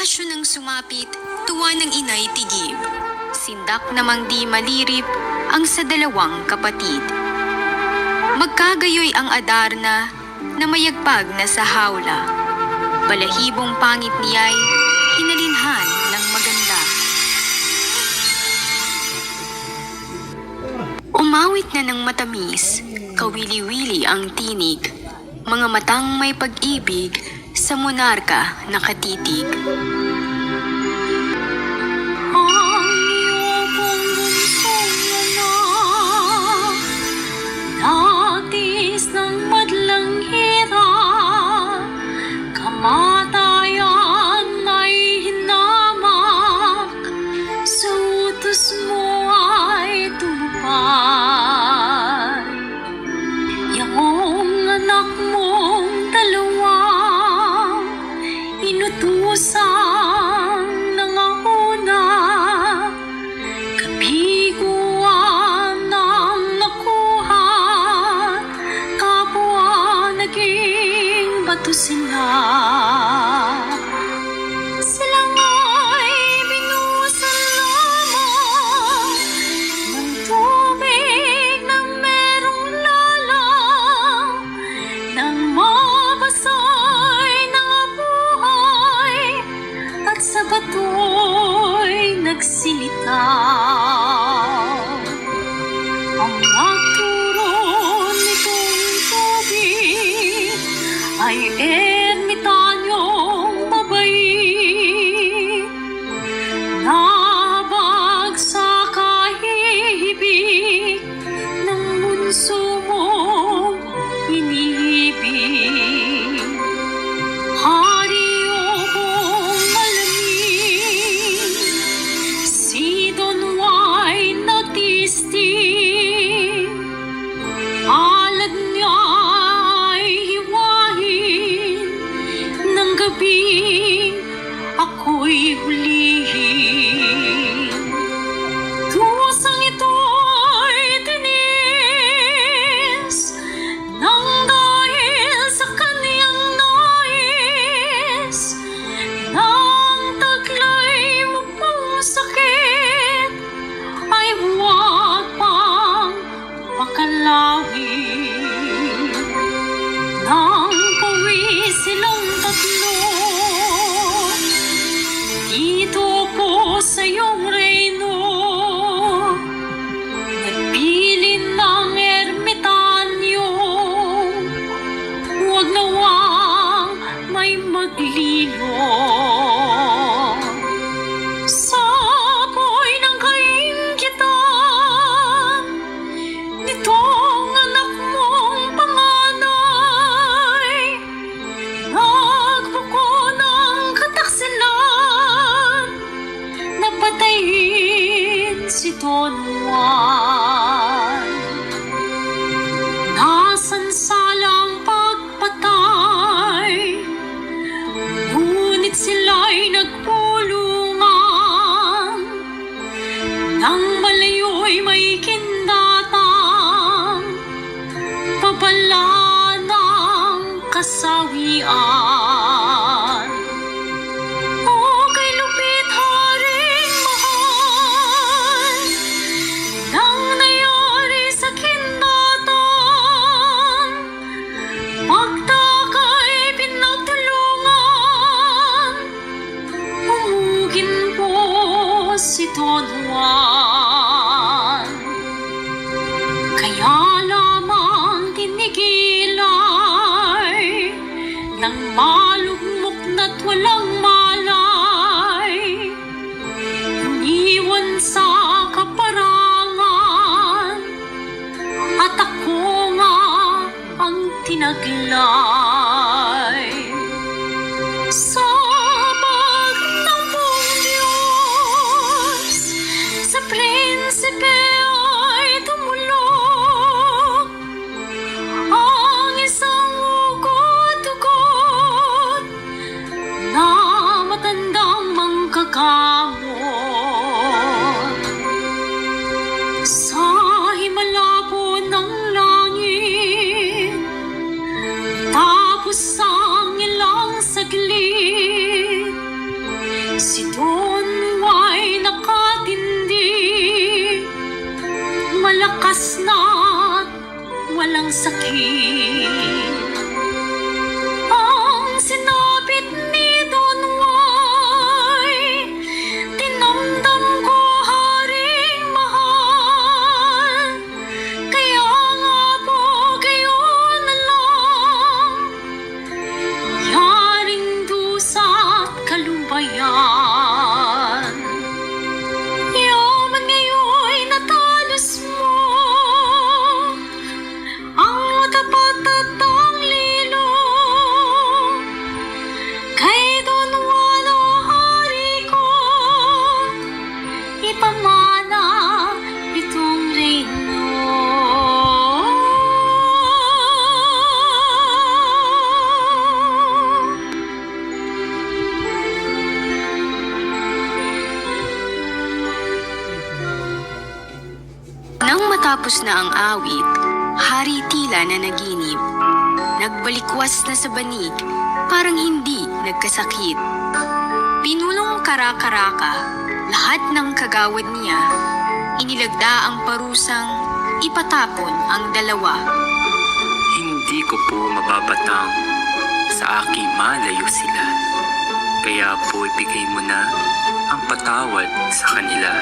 palasyo ng sumapit, tuwa ng inay tigib. Sindak namang di malirip ang sa dalawang kapatid. Magkagayoy ang Adarna na mayagpag na sa hawla. Balahibong pangit niya'y hinalinhan ng maganda. Umawit na ng matamis, kawili-wili ang tinig, mga matang may pag-ibig sa monarka nakatitig. Ang iyong bunsong anak, nagtiis ng madlang hirap, kamatayan ay hinamak, sa utos mo ay tumupad. Yung anak mong dalawa, inutusan ng una, kabiguan ang nakuha, kapwa naging bato sila. Sila nga'y binusan lamang ng tubig na merong lalang, nang mabasay ng buhay at sa bato'y nagsilitaw. Ang nagturo nitong tubig ay ermitanyong mabait, nabagsak kahibig ng bunso mong inibig. Hari o buong malamig, si Don Juan nagtistig, alad niya ay hiwahin ng gabing ako'y hulihin. Kusang ito'y tinis nang dahil sa kaniyang nais, nang taglay mo pong sakit ay huwag pang pakalawin. Nang pawis silang tatlo dito po sa iyong reino, nagbilin ng ermitanyo, huwag nawang may maglilo. Sa apoy ng kainggitan nitong anak mong panganay, nagbuko ng kataksilan, napatayin si Don Juan. Nasansalang pagpatay, ngunit sila'y nagpulungan, nang malayo'y may kindatang, pabala ng kasawian. O kay lupit haring mahal, nang nangyari sa kindatang, pagtaka'y pinagtulungan, umugin po si Don Juan. Kaya lamang tinigilay ng malugmok na't walang malay, iniwan sa kaparangan, at ako nga ang tinaglay. Sa pagtampong Diyos, sa prinsipe ay tumulong, ang isang ugot-ugot na matandang mangkakamot. Sa himala po ng langit, tapos ang ilang saglit, Matapos na ang awit, hari tila na naginip. Nagbalikwas na sa banig, parang hindi nagkasakit. Pinulong kara-karaka, lahat ng kagawad niya. Inilagda ang parusang ipatapon ang dalawa. Hindi ko po mababatang sa aking malayo sila. Kaya po ibigay mo na ang patawad sa kanila.